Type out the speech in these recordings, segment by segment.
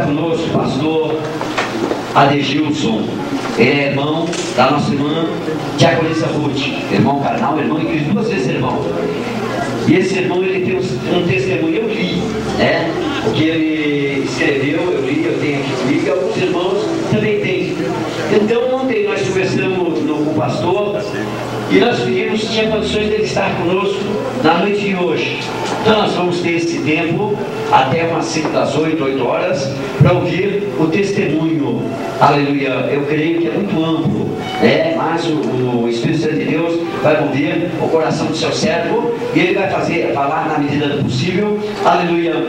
conosco o pastor Adegilson. Ele é irmão da nossa irmã Diaconisa Ruth, irmão carnal, irmão em Cristo, 2 vezes irmão. E esse irmão, ele tem um testemunho, eu li, né? O que ele escreveu, eu li, eu tenho aqui comigo, e alguns irmãos também têm. Então, ontem nós conversamos com o pastor e nós pedimos se tinha condições dele estar conosco na noite de hoje. Então, nós vamos ter esse tempo até umas 5 das 8 horas para ouvir o testemunho. Aleluia. Eu creio que é muito amplo, né? Mas o Espírito Santo de Deus vai mover o coração do seu servo e ele vai falar na medida do possível. Aleluia.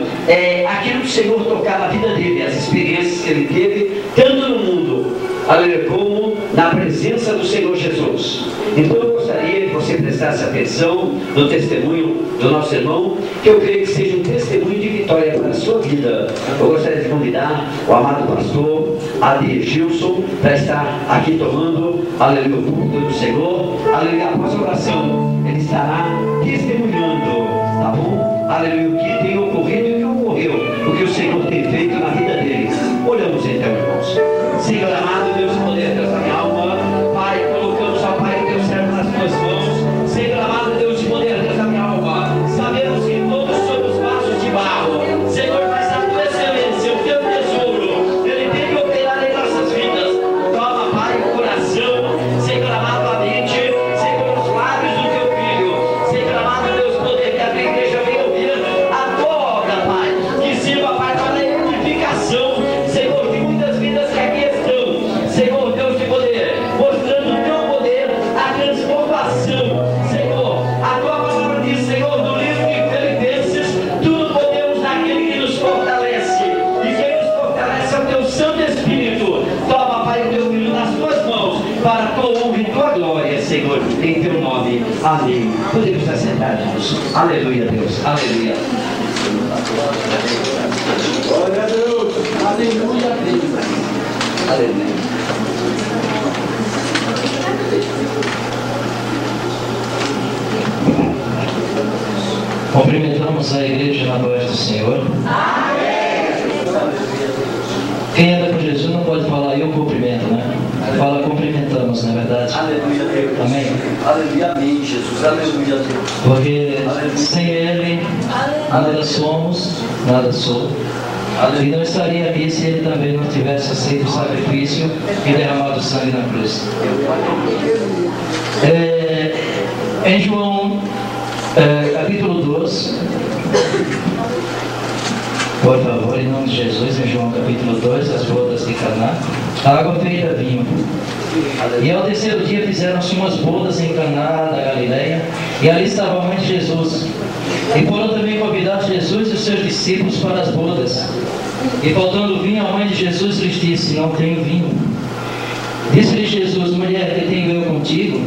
Aquilo que o Senhor tocar na vida dele, as experiências que ele teve, tanto no mundo, aleluia, como na presença do Senhor Jesus. Então eu gostaria que você prestasse atenção no testemunho do nosso irmão, que eu creio que seja um testemunho de vitória para a sua vida. Eu gostaria de convidar o amado pastor Adegilson para estar aqui tomando, aleluia, o culto do Senhor. Aleluia, após a oração ele estará testemunhando, tá bom? Aleluia, o que tem ocorrido e o que ocorreu, o que o Senhor tem feito na vida dele. Olhamos então, irmãos. Senhor amado, Deus de poder, Deus da minha alma, Pai, colocamos, ó Pai, o teu servo nas tuas mãos. Senhor amado, Deus de poder, Deus da minha alma, sabemos que todos somos vasos de barro. Senhor, mas a tua excelência, o teu tesouro, ele tem que operar em nossas vidas. Toma, Pai, o coração, Senhor amado, a mente, Senhor, os lábios do teu filho. Senhor amado, Deus de poder, que a tua igreja venha ouvir a tua obra, Pai, que sirva, Pai, para a edificação, Senhor, de muitas vidas que aqui estão. Senhor, Deus de poder, mostrando o teu poder, a transformação. Senhor, a tua palavra diz, Senhor, no livro de Filipenses, tudo podemos naquele que nos fortalece. E quem nos fortalece é o teu Santo Espírito. Toma, Pai, o teu filho nas tuas mãos, para a tua honra e tua glória, Senhor, em teu nome. Amém. Podemos estar sentados. Aleluia, Deus. Aleluia. Glória a Deus. Aleluia, Deus. Aleluia. Cumprimentamos a igreja na paz do Senhor. Quem anda com Jesus não pode falar eu cumprimento, né? Fala cumprimentamos, não é verdade? Aleluia, Deus. Amém? Aleluia, amém, Jesus. Aleluia, Deus. Porque sem Ele nada somos, nada sou. E não estaria aqui se Ele também não tivesse aceito o sacrifício e derramado sangue na cruz. Em João capítulo 2, por favor, em nome de Jesus, em João capítulo 2, as bodas de Caná, a água feita vinho. E ao terceiro dia fizeram-se umas bodas em Caná da Galileia, e ali estava a mãe de Jesus. E foram também convidados Jesus e os seus discípulos para as bodas. E faltando vinho, a mãe de Jesus lhes disse: não tenho vinho. Disse-lhe Jesus: mulher, que tenho eu contigo?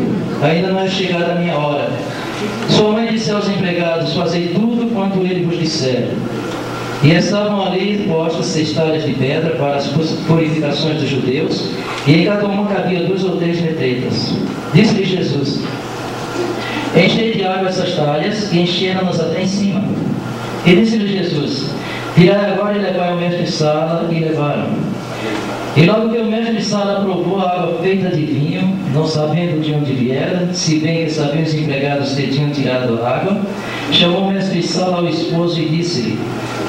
Ainda não é chegada a minha hora. Sua mãe disse aos empregados: fazei tudo quanto ele vos disser. E estavam ali postas 6 talhas de pedra para as purificações dos judeus, e em cada uma cabia 2 ou 3 metretas. Disse-lhe Jesus: enchei de água essas talhas, e encheram-nas até em cima. E disse-lhe Jesus: tirai agora e levai ao mestre de sala, e levaram. E logo que o mestre de sala provou a água feita de vinho, não sabendo de onde viera, se bem que sabiam os empregados que tinham tirado a água, chamou o mestre de sala ao esposo e disse-lhe: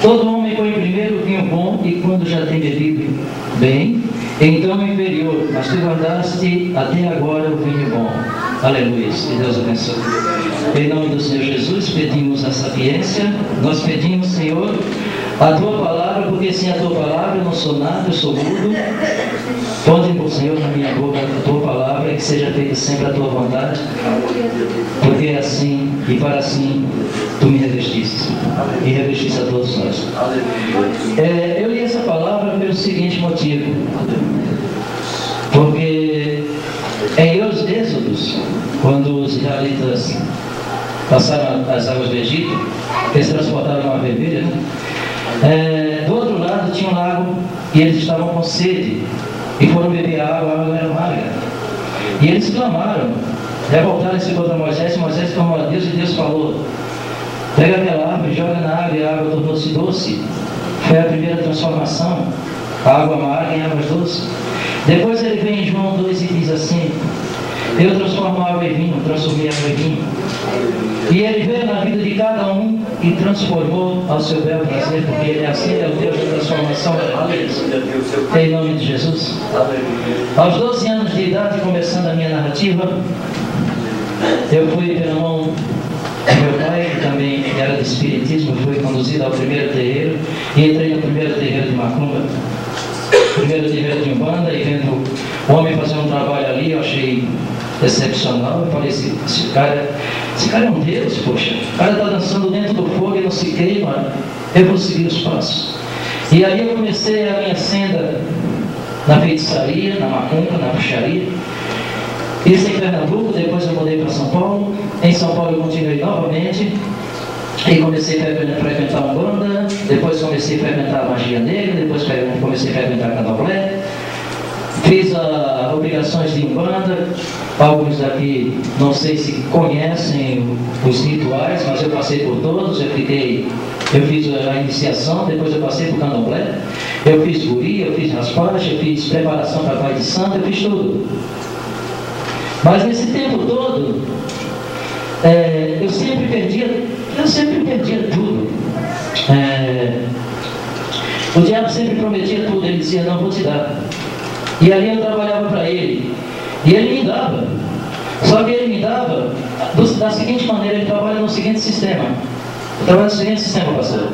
todo homem põe primeiro o vinho bom, e quando já tem bebido bem, então o inferior, mas tu guardaste até agora o vinho bom. Aleluia, que Deus abençoe. Em nome do Senhor Jesus, pedimos a sapiência, nós pedimos, Senhor, a tua palavra, porque sem a tua palavra eu não sou nada, eu sou mudo. Ponde, por Senhor, na minha boca a tua palavra, e que seja feita sempre a tua vontade, porque é assim e para assim tu me revestiste e revestiste a todos nós. Eu li essa palavra pelo seguinte motivo: porque em Êxodos, quando os israelitas passaram as águas do Egito, eles transportaram uma vermelha, né? Do outro lado tinha um lago e eles estavam com sede e foram beber a água era amarga. E eles clamaram, revoltaram-se contra Moisés, e Moisés clamou a Deus, e Deus falou: pega aquela árvore, joga na água, e a água tornou-se doce. Foi a primeira transformação. a água amarga em águas doces. Depois ele vem em João 2 e diz assim: eu transformo água em vinho, transformei água em vinho. E ele veio na vida de cada um e transformou ao seu bel prazer, porque ele assim é o Deus da transformação em nome de Jesus. Aos 12 anos de idade, começando a minha narrativa, eu fui pela mão do meu pai, que também era de espiritismo, fui conduzido ao primeiro terreiro e entrei no primeiro terreiro de Macumba, primeiro terreiro de Umbanda, e vendo o homem fazer um trabalho ali, eu achei excepcional. Eu falei, esse cara é um Deus, poxa, o cara está dançando dentro do fogo e não se queima, eu vou seguir os passos. E aí eu comecei a minha senda na feitiçaria, na macumba, na bruxaria. Isso em Pernambuco, depois eu mudei para São Paulo. Em São Paulo eu continuei novamente e comecei a frequentar a Umbanda, depois comecei a frequentar a magia negra, depois comecei a frequentar a candomblé. Fiz obrigações de Umbanda. Alguns daqui não sei se conhecem os rituais, mas eu passei por todos. Eu fiz a iniciação, depois eu passei por candomblé, eu fiz guri, eu fiz raspagem, eu fiz preparação para Pai de Santo, eu fiz tudo. Mas nesse tempo todo, eu sempre perdia tudo. O diabo sempre prometia tudo, ele dizia, não vou te dar. E ali eu trabalhava para ele, e ele me dava. Só que ele me dava da seguinte maneira: ele trabalha no seguinte sistema. Eu trabalho no seguinte sistema, pastor.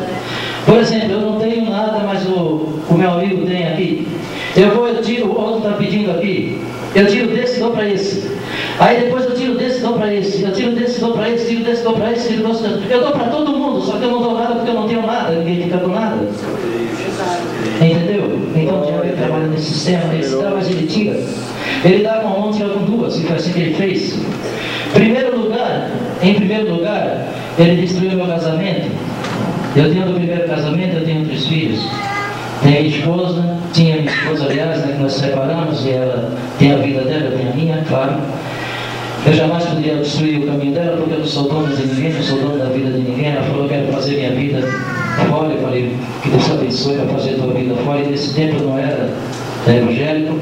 Por exemplo, eu não tenho nada, mas o meu amigo tem aqui. Eu tiro, o outro está pedindo aqui. Eu tiro desse e dou para esse. Aí depois eu tiro desse e dou para esse. Eu tiro desse e dou para esse, tiro desse e dou para esse, tiro desse. Eu dou para todo mundo, só que eu não dou nada porque eu não tenho nada. Ninguém fica com nada. Entendeu? Então o diabo trabalha nesse sistema, ele dá, mas ele tira. Ele dá com uma mão, tira com duas, e foi assim que ele fez. Em primeiro lugar, ele destruiu meu casamento. Eu tenho do primeiro casamento, eu tenho 3 filhos. Tenho minha esposa, tinha minha esposa, aliás, né, que nós separamos, e ela tem a vida dela, eu tenho a minha, claro. Eu jamais poderia destruir o caminho dela, porque eu não sou dono de ninguém, não sou dono da vida de ninguém. Ela falou, eu quero fazer minha vida fora. Eu falei, que Deus abençoe para fazer a tua vida fora. E nesse tempo eu não era evangélico.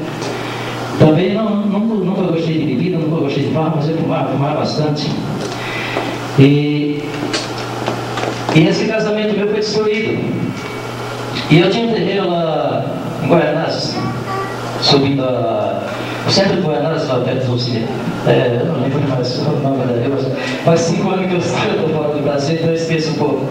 Também nunca gostei de bebida, nunca gostei de fumar, mas eu fumava bastante. E esse casamento meu foi destruído. E eu tinha um terreiro lá em Guaianazes, subindo o centro de Guaianazes, lá perto do cinema. Eu não lembro mais o nome da rua. Faz 5 anos que eu estou fora do Brasil, então eu esqueço um pouco.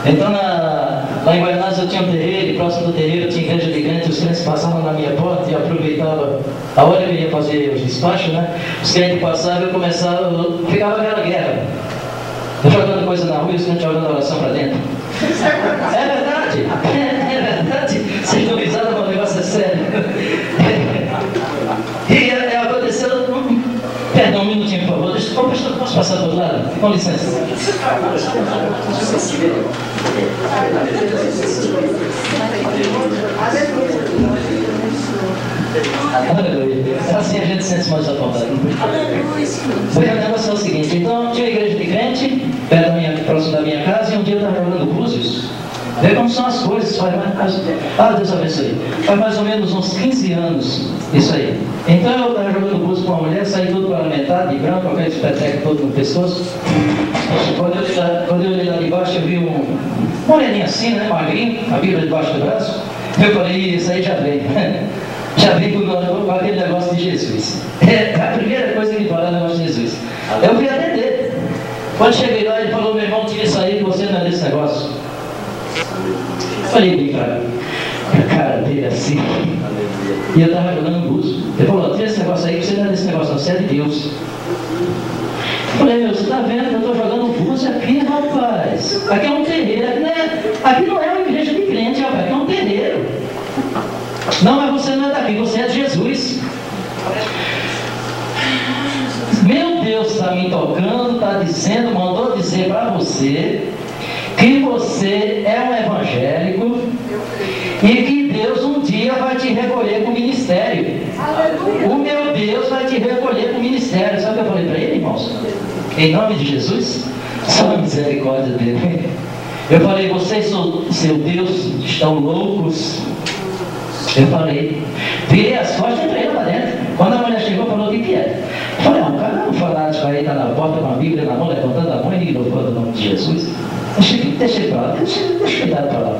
Então lá em Guaianazes eu tinha um terreiro, e próximo do terreiro eu tinha igreja de crentes. Os crentes passavam na minha porta e eu aproveitava a hora que eu ia fazer os despachos, né? Os crentes passavam e ficava aquela guerra. Eu jogando coisa na rua e os crentes jogando oração para dentro. É verdade, é verdade. Vocês estão risados, mas o negócio é sério. E aconteceu. Perdão, um minutinho, por favor. Posso passar do outro lado? Com licença. Aleluia. Assim a gente se sente mais apontado. O negócio é o seguinte: então tinha uma igreja de crente, próximo da minha casa, e um dia eu estava jogando búzios. Vê como são as coisas, Deus abençoe. Faz mais ou menos uns 15 anos isso aí. Então eu estava jogando búzios com uma mulher, saí todo para a metade, de branco, com aquele espeteco todo no pescoço. Quando eu olhei lá de baixo, eu vi um moreninho assim, né, magrinho, a Bíblia debaixo do braço. Eu falei, isso aí já veio. Já vem com aquele negócio de Jesus. A primeira coisa que fala é o negócio de Jesus. Eu fui atender. Quando cheguei lá, ele falou, meu irmão, tira isso aí que você não é desse negócio. Falei bem pra cara dele assim. E eu estava jogando búzio. Ele falou, tira esse negócio aí que você não é desse negócio, você é de Deus. Eu falei, meu, você está vendo que eu estou jogando búzio aqui, rapaz? Aqui é um terreiro, aqui não é uma igreja de crente, rapaz, aqui é um terreiro. Não, mas você não é daqui, você é de Jesus. Meu Deus está me tocando, está dizendo, mandou dizer para você que você é um evangélico e que Deus um dia vai te recolher para o ministério. O meu Deus vai te recolher para o ministério. Sabe o que eu falei para ele, irmãos? Em nome de Jesus, só a misericórdia dele. Eu falei, vocês, seu Deus, estão loucos. Eu falei, virei as costas e entrei lá dentro. Quando a mulher chegou, falou: o que é? Eu falei: um cara não fanático aí, está na porta com a Bíblia na mão, levantando a mão e louvando o nome de Jesus. Deixa ele para lá, deixa eu cuidar para lá.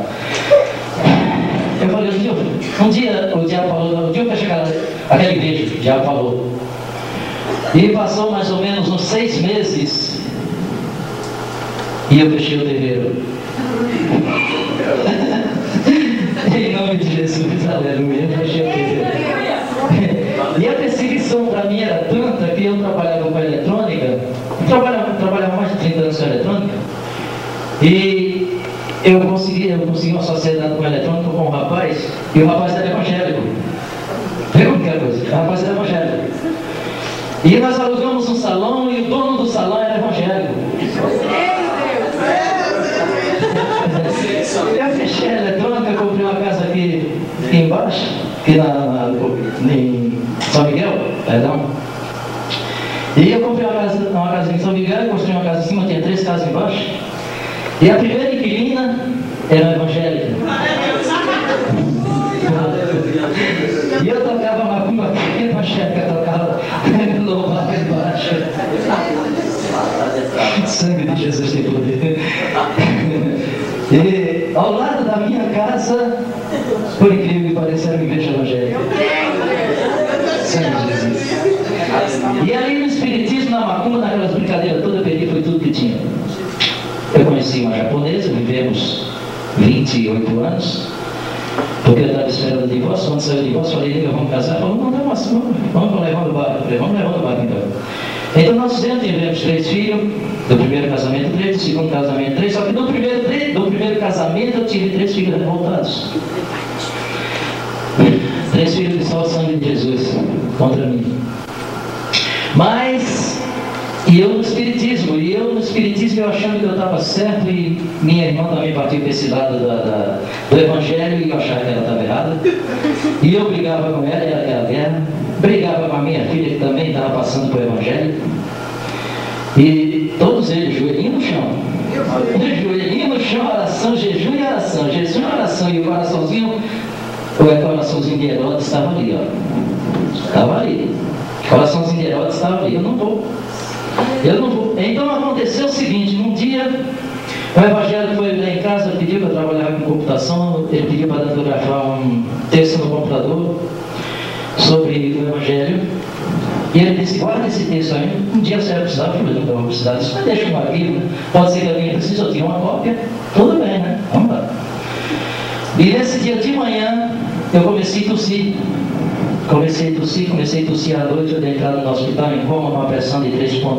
Eu falei: um dia o diabo falou, o dia que eu chegar naquela igreja, o diabo falou. E passou mais ou menos uns 6 meses e eu fechei o terreiro. Em nome de Jesus, aleluia, eu fechei o terreiro. E a perseguição para mim era tanta que eu trabalhava com eletrônica, trabalhava mais de 30 anos com eletrônica, e eu consegui uma sociedade com eletrônica com um rapaz, e o rapaz era evangélico. Viu que coisa? O rapaz era evangélico. E nós alugamos um salão e o dono do salão era evangélico. Eu fechei a eletrônica, comprei uma casa aqui embaixo, aqui em São Miguel, perdão. E eu comprei uma casa em São Miguel, construí uma casa em cima, tinha 3 casas embaixo. E a primeira inquilina era evangélica. E eu tocava macumba aqui, evangélica tocava louvor aqui embaixo. Sangue de Jesus tem poder. E ao lado da minha casa, por incrível que pareça, era uma igreja evangélica. Sangue de Jesus. E ali no espiritismo, na macumba, naquelas brincadeiras todas, eu perdi, foi tudo que tinha. Eu conheci uma japonesa, vivemos 28 anos, porque eu estava esperando o divórcio. Quando saiu o divórcio, falei: nega, vamos casar? Falou: não, vamos levando o barco. Falei: vamos levando o barco então. Então nós tivemos 3 filhos, do primeiro casamento 3, do segundo casamento 3, só que do primeiro casamento eu tive 3 filhos revoltados. 3 filhos que só o sangue de Jesus contra mim. Mas, e eu no espiritismo eu achando que eu estava certo, e minha irmã também partiu para esse lado do evangelho, e eu achava que ela estava errada. E eu brigava com ela, era aquela guerra. Brigava com a minha filha, que também estava passando por evangelho. E todos eles, joelhinho no chão. Joelhinho no chão, oração, jejum e oração. Jejum e oração, e o coraçãozinho de Herodes estava ali, ó. Estava ali. O coraçãozinho de Herodes estava ali. Eu não vou. Então aconteceu o seguinte: num dia, o evangélico foi lá em casa, pediu para trabalhar com computação, ele pediu para fotografar um texto no computador sobre o evangelho. E ele disse: guarda esse texto aí, um dia você vai precisar. Eu falei: não vou precisar disso, mas deixa uma Bíblia, pode ser que alguém precise, eu tenho uma cópia, tudo bem, né? Vamos lá. E nesse dia de manhã, eu comecei a tossir. Comecei a tossir à noite. Eu dei entrada no hospital em coma, com uma pressão de 3 por 1.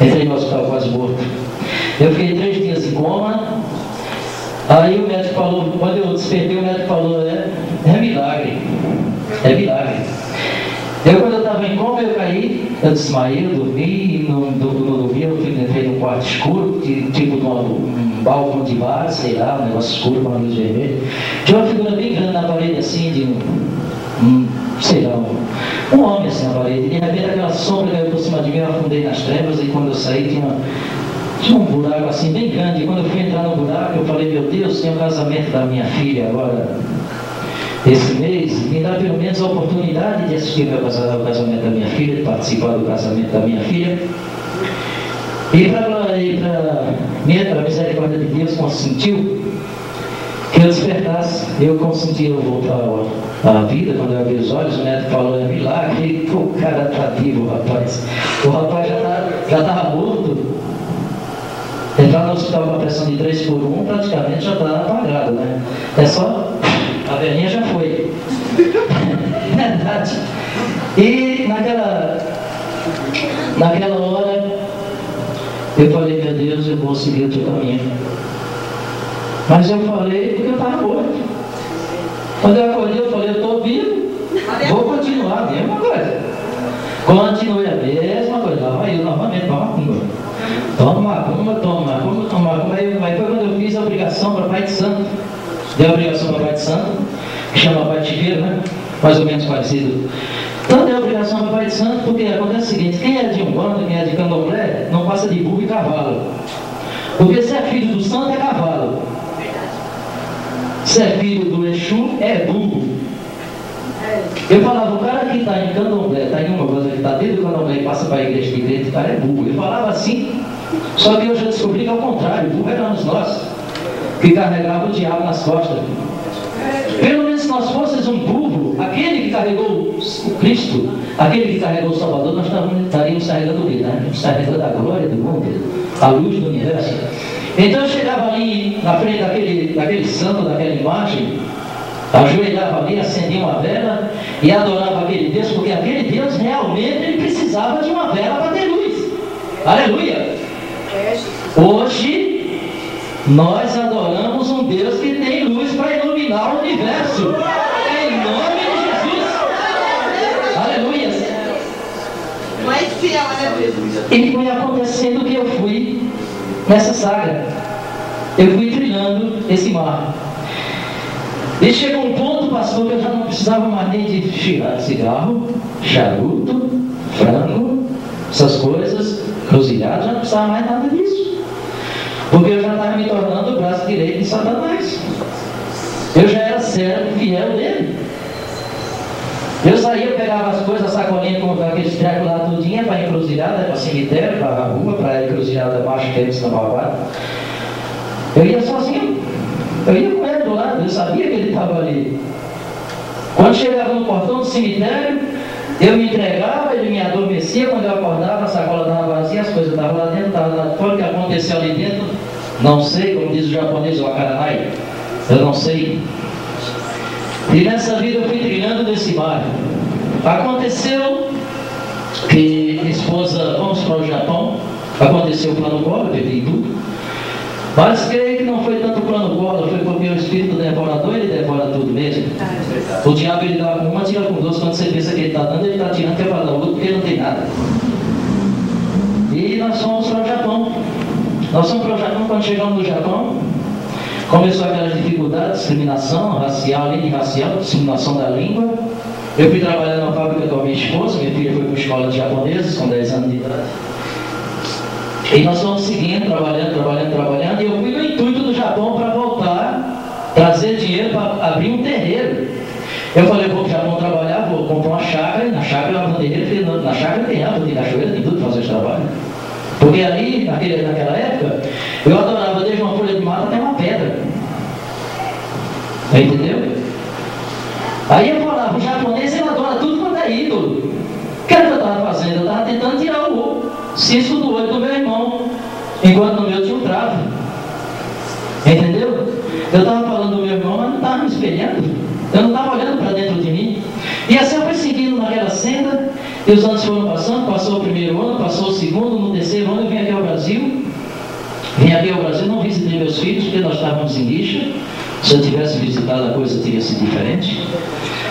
Entrei no hospital quase morto. Eu fiquei 3 dias em coma. Aí o médico falou, quando eu despertei, o médico falou: é milagre. É milagre. Quando eu estava em coma, eu caí, eu desmaiei, eu dormi, não dormi, eu entrei num quarto escuro, tipo um balcão de bar, sei lá, um negócio escuro com uma luz vermelha. Tinha uma figura bem grande na parede, assim, de um homem assim na parede. E de repente aquela sombra caiu por cima de mim, eu afundei nas trevas, e quando eu saí tinha um buraco assim bem grande. E quando eu fui entrar no buraco, eu falei: meu Deus, tem o casamento da minha filha agora. Esse mês, me dá pelo menos a oportunidade de assistir o casamento da minha filha, de participar do casamento da minha filha. E para a misericórdia de Deus, consentiu que eu despertasse. Eu consenti eu voltar à vida. Quando eu abri os olhos, o médico falou: é milagre. O cara está vivo, rapaz. O rapaz já estava morto. Entrar no hospital com a pressão de 3 por 1, praticamente já está apagado, né? É só... a velhinha já foi. Verdade. E naquela hora, eu falei: meu Deus, eu vou seguir o teu caminho. Mas eu falei porque eu estava morto. Quando eu acordei, eu falei: eu estou vivo, vou continuar a mesma coisa. Continuei a mesma coisa. Lá vai eu novamente para a macumba. Toma macumba. Aí foi quando eu fiz a obrigação para Pai de Santo. Deu a obrigação para Pai de Santo, que chama Pai de Chiqueiro, né? Mais ou menos parecido. Então deu a obrigação para Pai de Santo, porque acontece o seguinte: quem é de Umbanda, quem é de Candomblé, não passa de burro e cavalo. Porque se é filho do santo, é cavalo. se é filho do Exu, é burro. Eu falava, o cara que está em candomblé, está em uma coisa que está dentro do candomblé e passa para a igreja de crente, o cara é burro. Eu falava assim, só que eu já descobri que é o contrário, burro éramos nós, que carregava o diabo nas costas. Pelo menos se nós fôssemos um burro, aquele que carregou o Cristo, aquele que carregou o Salvador, nós estaríamos carregando o quê? Estaríamos carregando a glória do mundo, a luz do universo. Então eu chegava ali na frente daquele santo, daquela imagem, ajoelhava ali, acendia uma vela e adorava aquele Deus, porque aquele Deus realmente ele precisava de uma vela para ter luz. Aleluia! Hoje nós adoramos um Deus que tem luz para iluminar o universo, em nome de Jesus. Aleluia! Mas fiel, né, E foi acontecendo que eu fui nessa saga, eu fui trilhando esse mar. E chegou um ponto, pastor, que eu já não precisava mais nem de tirar cigarro, charuto, frango, essas coisas, cruzilhada, já não precisava mais nada disso. Porque eu já estava me tornando o braço direito de Satanás. Eu já era servo fiel dele. Eu saía, eu pegava as coisas, a sacolinha com aqueles trecos lá tudinho, para encruzilhada, para cemitério, para a rua, para a encruzilhada abaixo que eles estavam. Eu ia sozinho. Eu ia com ele do lado, eu sabia que ele estava ali. Quando chegava no portão do cemitério, eu me entregava, ele me adormecia. Quando eu acordava, a sacola estava vazia, as coisas estavam lá dentro, estavam lá fora. O que aconteceu ali dentro, não sei, como diz o japonês, o akaranai, eu não sei. E nessa vida eu fui trilhando nesse bairro. Aconteceu que minha esposa, vamos para o Japão, aconteceu o plano Collor, perdi tudo. Mas creio que não foi tanto o plano Collor, foi porque o espírito devorador, ele devora tudo mesmo. O diabo, ele dá com uma, tira com duas. Quando você pensa que ele está dando, ele está tirando que é para dar outro, porque não tem nada. E nós fomos para o Japão. Nós fomos para o Japão. Quando chegamos no Japão, começou aquelas dificuldades, discriminação racial, além de racial, discriminação da língua. Eu fui trabalhar na fábrica com a minha esposa, minha filha foi para a escola de japoneses com 10 anos de idade. E nós fomos seguindo, trabalhando, e eu fui no intuito do Japão para voltar, trazer dinheiro para abrir um terreiro. Eu falei, vou para o Japão trabalhar, vou comprar uma chácara, e na chácara eu abro um terreiro, na chácara tem árvore, tem cachoeira, tem tudo para fazer esse trabalho. Porque ali, naquela época, eu adorava desde uma folha de mata até uma pedra. Entendeu? Aí eu falava, o japonês ele adora tudo quanto é ídolo. O que era que eu estava fazendo? Eu estava tentando tirar o cisco do olho do meu irmão, enquanto no meu tinha um travo. Entendeu? Eu estava falando do meu irmão, mas não estava me espelhando. Eu não estava olhando para dentro de mim. E assim eu fui seguindo naquela senda, e os anos foram passando, passou o primeiro ano, passou o segundo, no terceiro ano eu vim aqui ao Brasil. Vim aqui ao Brasil, não visitei meus filhos, porque nós estávamos em Lixa. Se eu tivesse visitado a coisa teria sido diferente.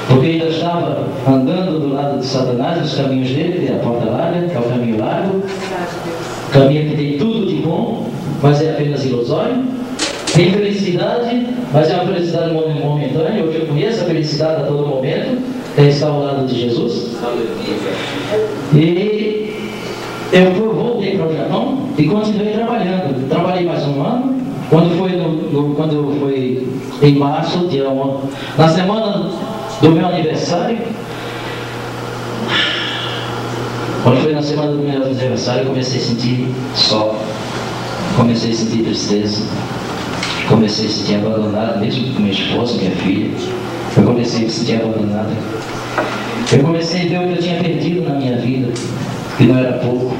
Porque ainda estava andando do lado de Satanás, os caminhos dele, que é a porta larga, que é o caminho largo. Caminho que tem tudo de bom, mas é apenas ilusório. Tem felicidade, mas é uma felicidade momentânea. Hoje eu conheço a felicidade a todo momento, é estar ao lado de Jesus. E eu voltei para o Japão e continuei trabalhando. Trabalhei mais um ano. Quando foi em março, na semana do meu aniversário, quando foi na semana do meu aniversário, eu comecei a sentir só, comecei a sentir tristeza, comecei a sentir abandonado, mesmo com minha esposa, minha filha. Eu comecei a me sentir abandonado. Eu comecei a ver o que eu tinha perdido na minha vida, que não era pouco.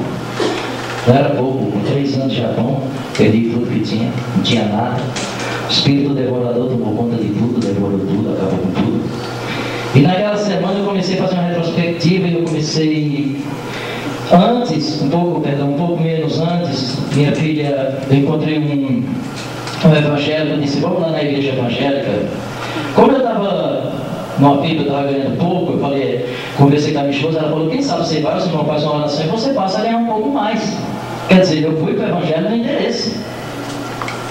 Não era pouco. Com 3 anos de Japão, perdi tudo que tinha, não tinha nada. O espírito devorador tomou conta de tudo, devorou tudo, acabou com tudo. E naquela semana eu comecei a fazer uma retrospectiva e eu comecei antes, um pouco menos antes, minha filha, eu encontrei um evangélico, eu disse, vamos lá na igreja evangélica. Como eu estava numa Bíblia, eu estava ganhando pouco, eu falei, conversei com a minha esposa, ela falou, quem sabe você vai, você não faz uma oração e você passa a ganhar um pouco mais. Quer dizer, eu fui para o evangelho no interesse.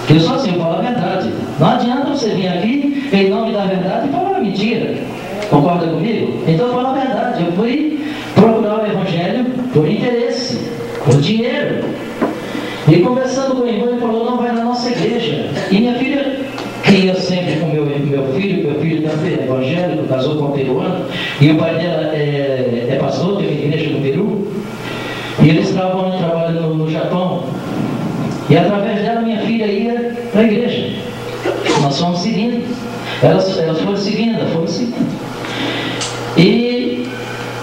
Eu sou assim, eu falo a verdade. Não adianta você vir aqui em nome da verdade e falar mentira. Concorda comigo? Então eu falo a verdade. Eu fui procurar o evangelho por interesse, por dinheiro. E conversando com o irmão, ele falou, não, vai na nossa igreja. E minha filha, que ia sempre com meu evangélico, casou com um peruano, e o pai dela é pastor, tem uma igreja no Peru, e eles estavam trabalhando no Japão, e através dela minha filha ia para a igreja. Nós fomos seguindo, elas foram seguindo, e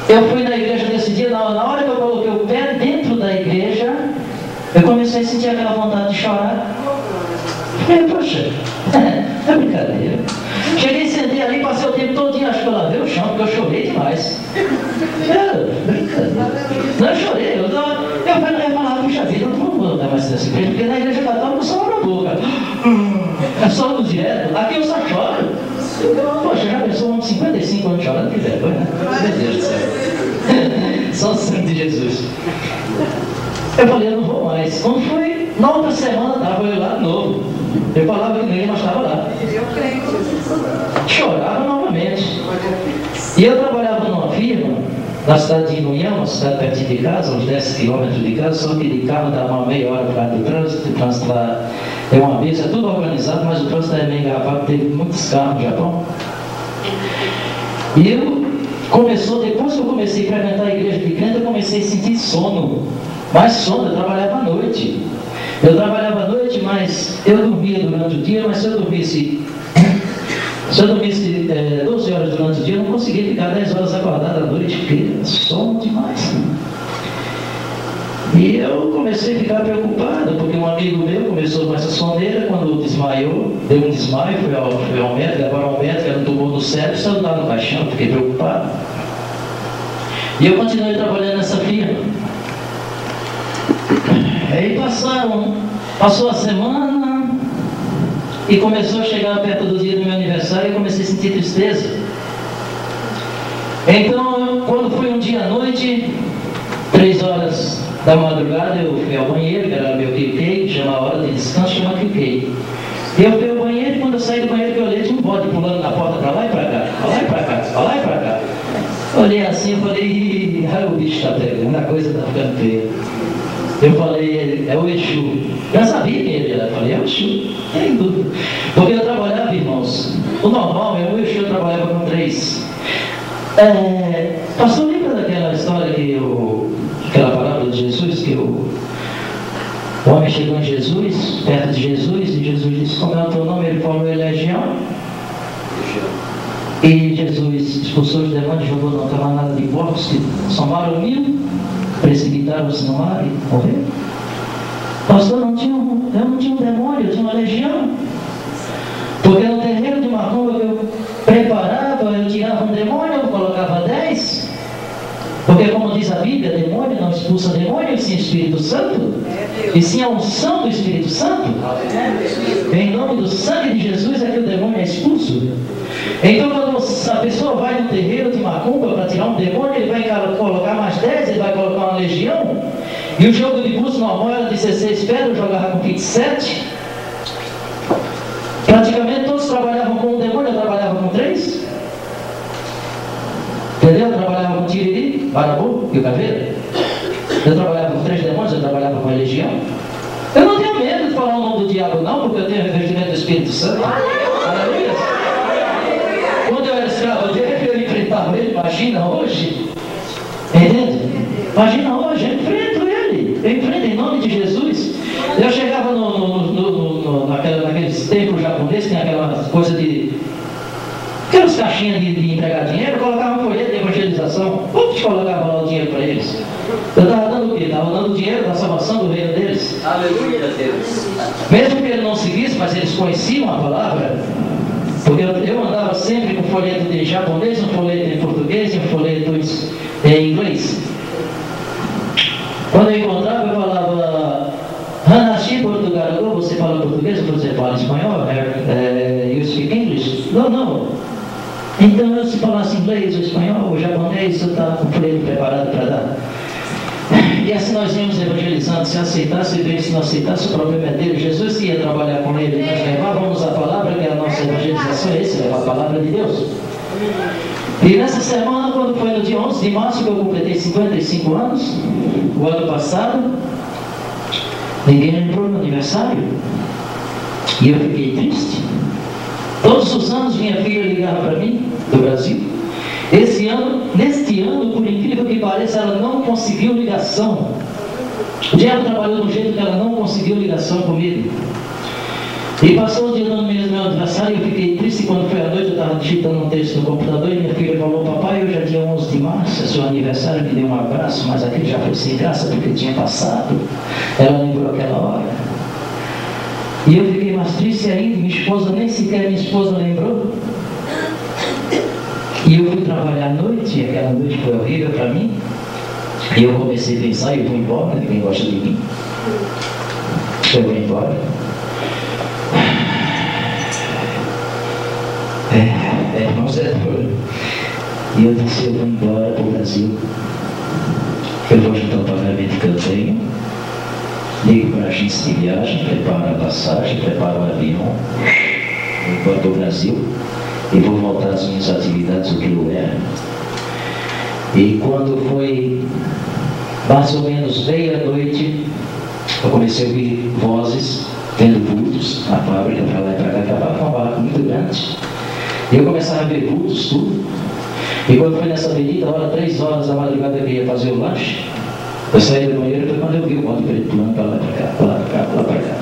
eu fui na igreja nesse dia. Na hora que eu coloquei o pé dentro da igreja, eu comecei a sentir aquela vontade de chorar. Falei, poxa, é brincadeira. Cheguei, sentei ali, passei o tempo todo, acho que eu lavei o chão, porque eu chorei demais. Brincadeira. Não, eu chorei, eu falava, puxa vida, eu não vou voltar mais nessa igreja, porque na igreja católica eu só abro a boca. É só no direto, aqui eu só choro. Poxa, já pensou um homem de 55 anos chorando? Que vergonha, né? Meu Deus do céu. Só o sangue de Jesus. Eu falei, eu não vou mais. Quando foi, na outra semana, estava eu lá de novo. Eu falava que ninguém mais estava lá. Chorava novamente. E eu trabalhava numa firma, na cidade de Inunhã, uma cidade perto de casa, uns 10 quilômetros de casa, só que de carro dá uma meia hora para do trânsito. O trânsito lá é uma vez, é tudo organizado, mas o trânsito é meio engarrafado, teve muitos carros no Japão. E depois que eu comecei a frequentar a igreja de crente, eu comecei a sentir sono. Mais sono, eu trabalhava à noite. Mas eu dormia durante o dia, mas se eu dormisse 12 horas durante o dia, eu não conseguia ficar 10 horas acordado à noite, porque sono demais. E eu comecei a ficar preocupado, porque um amigo meu começou com essa soneira, quando desmaiou, deu um desmaio, foi ao médico, agora ao médico, ela tomou no cérebro, saiu lá no caixão, fiquei preocupado. E eu continuei trabalhando nessa firma. Aí passou a semana e começou a chegar perto do dia do meu aniversário e eu comecei a sentir tristeza. Então, quando foi um dia à noite, 3 horas da madrugada, eu fui ao banheiro, que era meu QK, chama a hora de descanso, chama QK. E eu fui ao banheiro e quando eu saí do banheiro, eu olhei, tinha um bode pulando na porta para lá e para cá, para lá e para cá, para lá e para cá. Olhei assim e falei, o bicho está pegando, a coisa está ficando feia. Eu falei, é o Exu. Eu já sabia quem ele era. Eu falei, é o Exu. Tem dúvida. Porque eu trabalhava, irmãos. O normal é o Exu, eu trabalhava com 3. Pastor, lembra daquela história aquela palavra de Jesus, que o homem chegou em Jesus, perto de Jesus, e Jesus disse, como é o teu nome? Ele falou, é Legião. E Jesus expulsou os demônios, jogou numa camarada de porcos que somaram 1000. Precipitaram-se no mar e morreram. Pastor, eu não tinha um demônio, eu tinha uma legião. Porque no terreiro de macumba que eu preparava, eu tirava um demônio, eu colocava 10. Porque como diz a Bíblia, demônio não expulsa demônio, e sim Espírito Santo. E sim a unção do Espírito Santo. Em nome do sangue de Jesus é que o demônio é expulso. Então quando a pessoa vai no terreiro de macumba para tirar um demônio, ele vai colocar mais 10, ele vai colocar uma legião. E o jogo de búzios normal era 16 pedras, eu jogava com 27. Praticamente todos trabalhavam com um demônio, eu trabalhava com 3. Entendeu? Eu trabalhava com Tiriri, Barabu e o Caveira. Eu trabalhava com 3 demônios, eu trabalhava com a legião. Eu não tenho medo de falar o nome do diabo não, porque eu tenho revestimento do Espírito Santo. Aleluia! Quando eu era escravo dele, eu enfrentava ele, imagina hoje. Entende? Imagina hoje, eu enfrento ele. Eu enfrento em nome de Jesus. Eu chegava naqueles templos japoneses, tem aquela coisa de... aquelas caixinhas de entregar dinheiro, eu colocava um folheto de evangelização. Putz, colocava lá o dinheiro para eles. Eu estava dando o quê? Estava dando dinheiro da salvação do reino deles. Aleluia, Deus. Mesmo que ele não seguisse, mas eles conheciam a palavra. Porque eu andava sempre com folheto de japonês, um folheto em português e um folheto em inglês. Quando eu encontrava, eu falava Hanashi Portugal, você fala português ou você fala espanhol? You speak English? Não. Então eu se falasse inglês ou espanhol ou japonês, eu estava com o folheto preparado para dar. E assim nós íamos evangelizando, se aceitasse bem, se não aceitasse, o problema é dele. Jesus ia trabalhar com ele, nós levávamos a palavra, que é a nossa evangelização, levar a palavra de Deus. E nessa semana, quando foi no dia 11 de março, que eu completei 55 anos, o ano passado, ninguém lembrou no aniversário, e eu fiquei triste. Todos os anos minha filha ligava para mim, do Brasil. Neste ano, por incrível que pareça, ela não conseguiu ligação. O diabo trabalhou de um jeito que ela não conseguiu ligação comigo. E passou o dia do meu aniversário, eu fiquei triste. Quando foi à noite, eu estava digitando um texto no computador e minha filha falou: papai, hoje é dia 11 de março, é seu aniversário, me deu um abraço, mas aquele já foi sem graça porque tinha passado. Ela lembrou aquela hora. E eu fiquei mais triste ainda, minha esposa, nem sequer minha esposa lembrou. E eu fui trabalhar à noite, e aquela noite foi horrível para mim. E eu comecei a pensar: eu vou embora, ninguém gosta de mim. Eu vou embora. Irmãos, é duro. E eu disse: eu vou embora para o Brasil. Eu vou juntar o pagamento que eu tenho, ligo para a agência de viagem, preparo a passagem, preparo o avião, vou embora para o Brasil e vou voltar às minhas atividades, o que eu era. E quando foi mais ou menos meia-noite, eu comecei a ouvir vozes, vendo vultos na fábrica, para lá e para cá, acabava uma barca muito grande. E eu começava a ver vultos, tudo. E quando foi nessa avenida, hora 3 horas da madrugada, eu ia fazer o lanche. Eu saí do banheiro e foi quando eu vi o moto preto pulando para lá, para cá, para lá, para cá, para lá, para cá.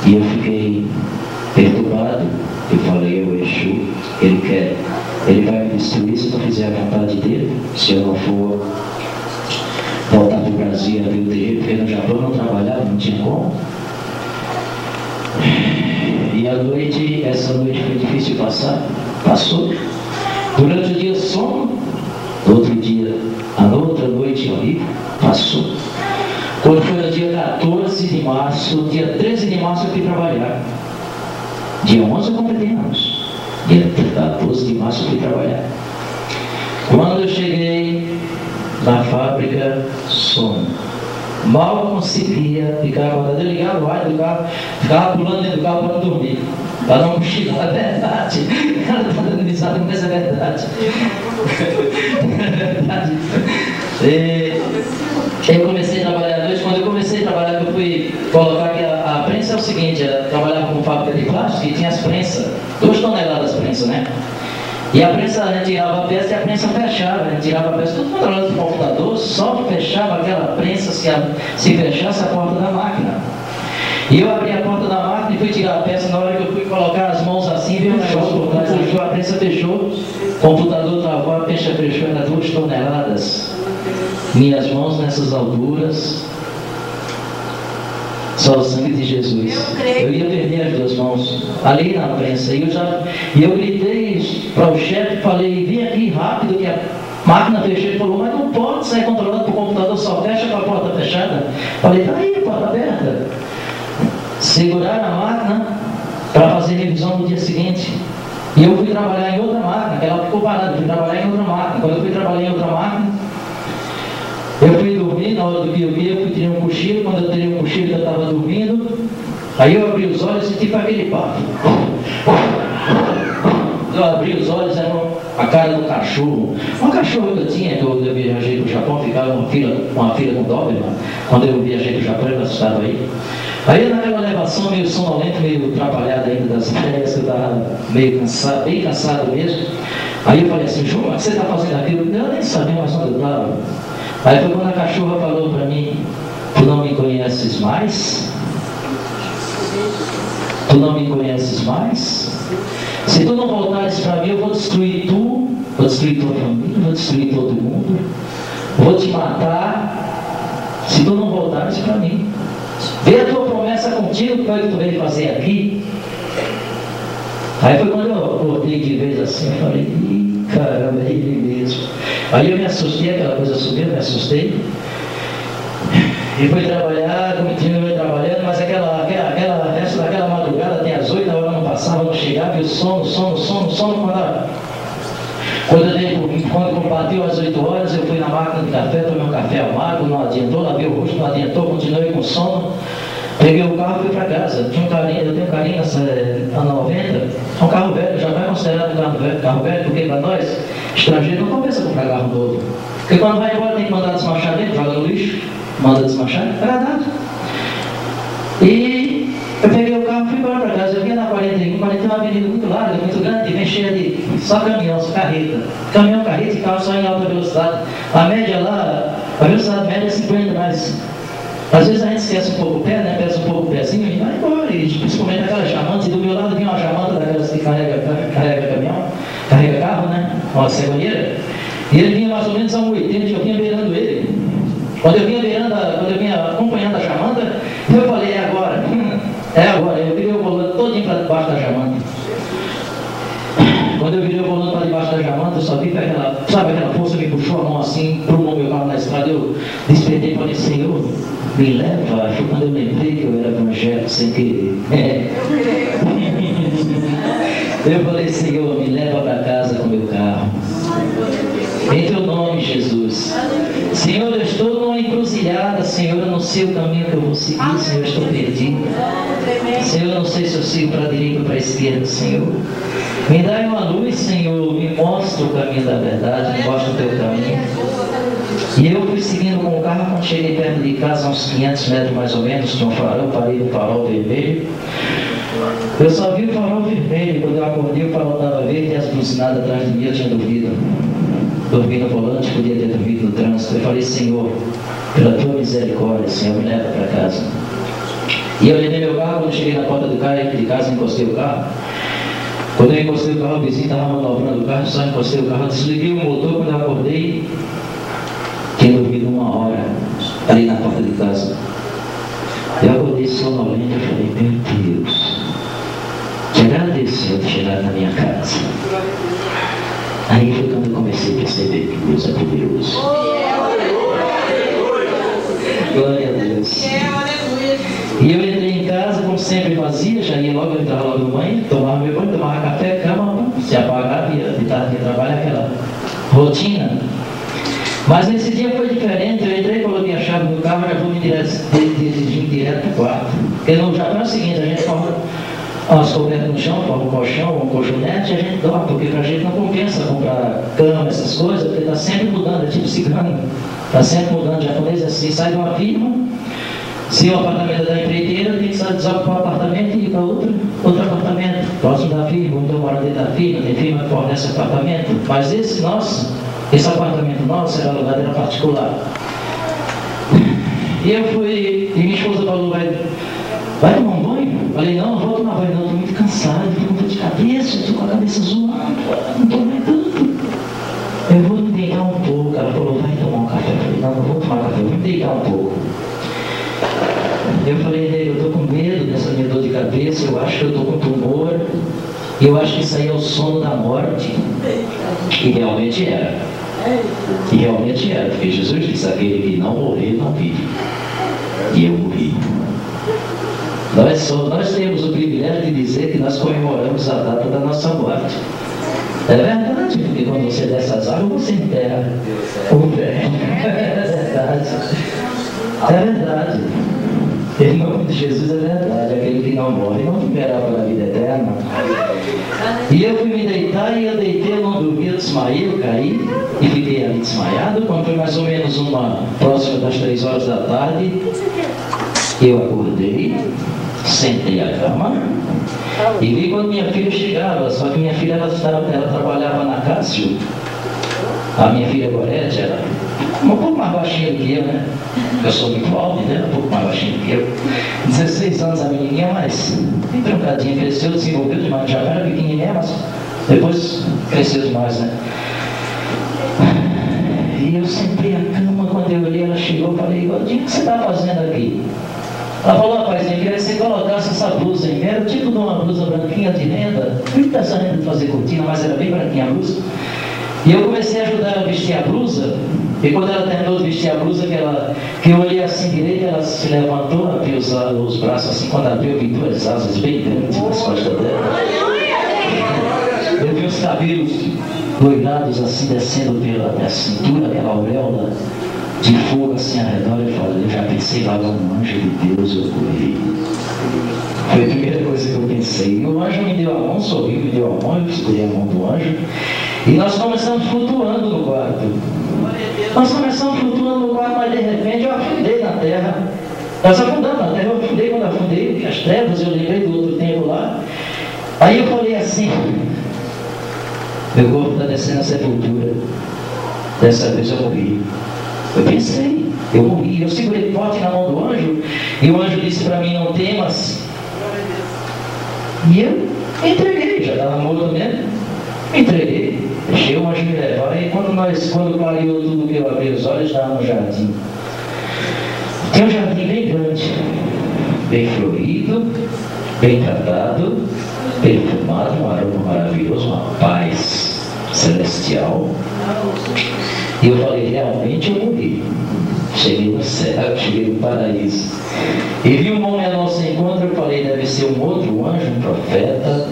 E eu fiquei perturbado. Eu falei: o Exu, ele vai me destruir se eu não fizer a vontade dele, se eu não for voltar para o Brasil e abrir o terreiro, porque no Japão eu não trabalhava, não tinha como. E a noite, essa noite foi difícil passar, passou. Durante o dia sono, no outro dia, a outra noite horrível, passou. Quando foi no dia 14 de março, dia 13 de março eu fui trabalhar. Dia 11 eu completei anos. Dia 14 de março eu fui trabalhar. Quando eu cheguei na fábrica, sono. Mal conseguia ficar, quando eu ligava o ar do carro, ficava pulando dentro do carro para não dormir, para não cochilar. É verdade. Ela está dando risada, mas é verdade. É verdade. Eu comecei a trabalhar à noite. Quando eu comecei a trabalhar, eu fui colocar que a prensa é o seguinte: eu trabalhava com fábrica de plástico e tinha as prensas, 2 toneladas de prensa, né? E a prensa, a gente tirava a peça e a prensa fechava. A gente tirava a peça, tudo controlado do computador, só fechava aquela prensa se fechasse a porta da máquina. E eu abri a porta da máquina e fui tirar a peça. Na hora que eu fui colocar as mãos assim, veio um negócio por trás, puxou, a prensa fechou, o computador travou, a prensa fechou, era 2 toneladas. Minhas mãos nessas alturas, só o sangue de Jesus. Eu ia perder as 2 mãos ali na prensa. E eu gritei para o chefe, falei: vem aqui rápido, que a máquina fechou. Ele falou: mas não pode sair controlado por computador, só fecha com a porta fechada. Falei: tá aí, a porta aberta. Seguraram a máquina para fazer revisão no dia seguinte. E eu fui trabalhar em outra máquina, ela ficou parada, eu fui trabalhar em outra máquina. Quando eu fui trabalhar em outra máquina, eu fui dormir. Na hora do que eu vi, eu fui tirar um cochilo. Quando eu tirei um cochilo, eu estava dormindo. Aí eu abri os olhos e tipo aquele papo. Eu abri os olhos, era a cara do cachorro. Um cachorro que eu tinha, que eu viajei para o Japão, ficava uma fila com Doberman. Quando eu viajei para o Japão, eu estava aí. Aí naquela elevação, meio sonolento, meio atrapalhado ainda das férias, que eu estava meio cansado, bem cansado mesmo. Aí eu falei assim: João, o que você está fazendo aquilo? Eu nem sabia mais onde eu estava. Aí foi quando a cachorra falou para mim: tu não me conheces mais? Tu não me conheces mais? Se tu não voltares para mim, eu vou destruir tu, vou destruir tua família, vou destruir todo mundo, vou te matar, se tu não voltares para mim. Vê a tua promessa contigo, que foi o que tu veio fazer aqui. Aí foi quando eu voltei de vez assim, eu falei: ih, caramba, é ele mesmo. Aí eu me assustei, aquela coisa subiu, eu me assustei. E fui trabalhar, continuei trabalhando, mas aquela madrugada, até as 8 horas não passava, não chegava, e o sono, quando bateu às 8 horas, eu fui na máquina de café, tomei um café amargo, não adiantou, lavei o rosto, não adiantou, continuei com sono. Peguei o carro e fui para casa. Eu tenho um carinho nessa A90, é um carro velho, já vai considerado um carro velho, porque para nós, estrangeiro, não compensa comprar carro novo. Porque quando vai embora tem que mandar desmanchar dele, joga no lixo, manda desmanchar, é verdade. E Eu peguei o carro e fui embora para casa. Eu vinha na 41 é uma avenida muito larga, muito grande, bem cheia de só caminhão, só carreta. Caminhão, carreta e carro só em alta velocidade. A média lá, a velocidade média é 50, mas às vezes a gente esquece um pouco o pé, né? Pesa um pouco o pezinho e vai embora. E principalmente aquela jamanta, e do meu lado vinha uma jamanta daquelas que carrega caminhão, carrega carro, né? Uma cegonheira. E ele vinha mais ou menos a 1,80 e eu vinha beirando ele. Quando eu vinha acompanhando a jamanta, eu falei, é agora. Eu virei o volante todinho para debaixo da jamanta. Quando eu virei o volante para debaixo da jamanta, eu só vi que aquela força me puxou a mão assim, pro meu carro na estrada, eu despertei e falei, Senhor, me leva. Foi quando eu lembrei que eu era evangélico sem querer. Eu falei, Senhor, me leva para casa com meu carro. Em teu nome, Jesus. Senhor, eu estou numa encruzilhada. Senhor, eu não sei o caminho que eu vou seguir. Senhor, eu estou perdido. Senhor, eu não sei se eu sigo para a direita ou para a esquerda, Senhor. Me dá uma luz, Senhor. Me mostra o caminho da verdade. Me mostra o teu caminho. E eu fui seguindo com o carro. Quando cheguei perto de casa, uns 500 metros mais ou menos, tinha um farol. Parei no farol vermelho. Eu só vi o farol vermelho. Quando eu acordei, o farol estava verde e as buzinadas atrás de mim, eu tinha dormido. Dormi no volante, podia ter dormido no trânsito. Eu falei, Senhor, pela tua misericórdia, Senhor, me leva para casa. E eu levei meu carro. Quando cheguei na porta do carro de casa, encostei o carro. Quando eu encostei o carro, o vizinho estava manobrando o carro, só encostei o carro, desliguei o motor. Quando eu acordei, tinha dormido 1 hora ali na porta de casa. Eu acordei sonolento e falei, meu Deus, te agradeço por chegar na minha casa. Aí foi quando eu comecei a perceber que Deus é poderoso. Glória a Deus. E eu entrei em casa, como sempre, vazia, já ia logo, eu entrava logo no banho, tomava meu banho, tomava café, cama, se apagava, ia de tarde ia trabalhar, aquela rotina. Mas nesse dia foi diferente. Eu entrei, coloquei a chave no carro, já vou me dirigir direto para o quarto. Porque no Japão é o seguinte, a gente forma umas cobertas no chão, forma um colchão, um colchonete, e a gente dorme, porque pra gente não compensa comprar cama, essas coisas, porque está sempre mudando, é tipo cigano. Está sempre mudando. O japonês é assim, sai de uma firma, se o apartamento é da empreiteira, tem que desocupar o apartamento e ir para outro apartamento, próximo da firma, ou então mora dentro da firma, tem firma que fornece apartamento. Mas esse apartamento nosso era alugado, era particular. E eu fui, e minha esposa falou, vai tomar um banho? Falei, não vou tomar banho não, estou muito cansado, estou com dor de cabeça, estou com a cabeça zoando, não estou aguentando. Eu vou me deitar um pouco. Ela falou, vai tomar um café. Eu falei, não vou tomar café, vou me deitar um pouco. Eu falei, eu estou com medo dessa minha dor de cabeça, eu acho que eu estou com tumor, e eu acho que isso aí é o sono da morte. E realmente era. Porque Jesus disse, aquele que não morrer, não vive. E eu morri. Nós temos o privilégio de dizer que nós comemoramos a data da nossa morte. É verdade, porque quando você desce as águas, você enterra o velho. É verdade. Em nome de Jesus é verdade. Aquele que não morre não viverá para a vida eterna. E eu fui me deitar, e eu deitei, eu não dormi, eu desmaiei, eu caí e fiquei ali desmaiado. Quando foi mais ou menos próxima das 3 horas da tarde, eu acordei, sentei a cama e vi quando minha filha chegava. Só que minha filha ela trabalhava na Cássio. A minha filha Gorete era um pouco mais baixinha do que eu, né? Eu sou muito alto, né? Um pouco mais baixinho do que eu. 16 anos a menininha, mas bem trancadinha, cresceu, desenvolveu demais. Já era pequenininha, mas depois cresceu demais, né? E eu sentei a cama, quando eu olhei, ela chegou, eu falei, Gordinho, o que você está fazendo aqui? Ela falou, rapazinho, eu queria que você colocasse essa blusa em mim. Era tipo de uma blusa branquinha de renda. Muito essa renda de fazer cortina, mas era bem branquinha a blusa. E eu comecei a ajudar ela a vestir a blusa. E quando ela terminou de vestir a blusa, que eu olhei assim direito, ela se levantou, abriu os braços assim. Quando abriu, eu vi 2 asas bem grandes nas costas dela. Eu vi os cabelos doirados assim, descendo pela minha cintura, aquela auréola de fogo assim ao redor. Eu falei, eu já pensei lá um anjo de Deus, eu corri. Foi a primeira coisa que eu pensei. E o anjo me deu a mão, sorriu, me deu a mão, eu segurei a mão do anjo. E nós começamos flutuando no quarto. Mas de repente eu afundei na terra. Nós afundamos, até eu afundei, quando afundei, as trevas, eu lembrei do outro tempo lá. Aí eu falei assim, meu corpo está descendo a sepultura, dessa vez eu morri. Eu pensei, eu morri, eu segurei forte na mão do anjo, e o anjo disse para mim, não temas. E eu entreguei, já estava morto mesmo, entreguei, deixei o anjo me levar, e quando clareou tudo que eu abri os olhos, estava no jardim. Tem um jardim bem grande, bem florido, bem tratado, perfumado, um aroma maravilhoso, uma paz celestial. E eu falei, realmente eu morri. Cheguei no céu, cheguei no paraíso. E vi um homem ao nosso encontro, eu falei, deve ser um outro anjo, um profeta,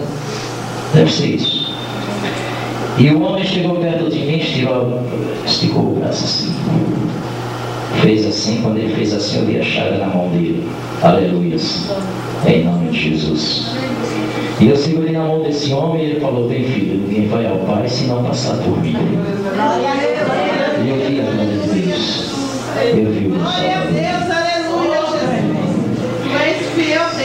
deve ser isso. E o homem chegou perto de mim, esticou o braço assim. Fez assim, quando ele fez assim, eu vi a chaga na mão dele. Aleluias. Em nome de Jesus. E eu segurei na mão desse homem e ele falou, bem filho, ninguém vai ao Pai se não passar por mim. E eu vi a glória de Deus. Eu vi o Salvador.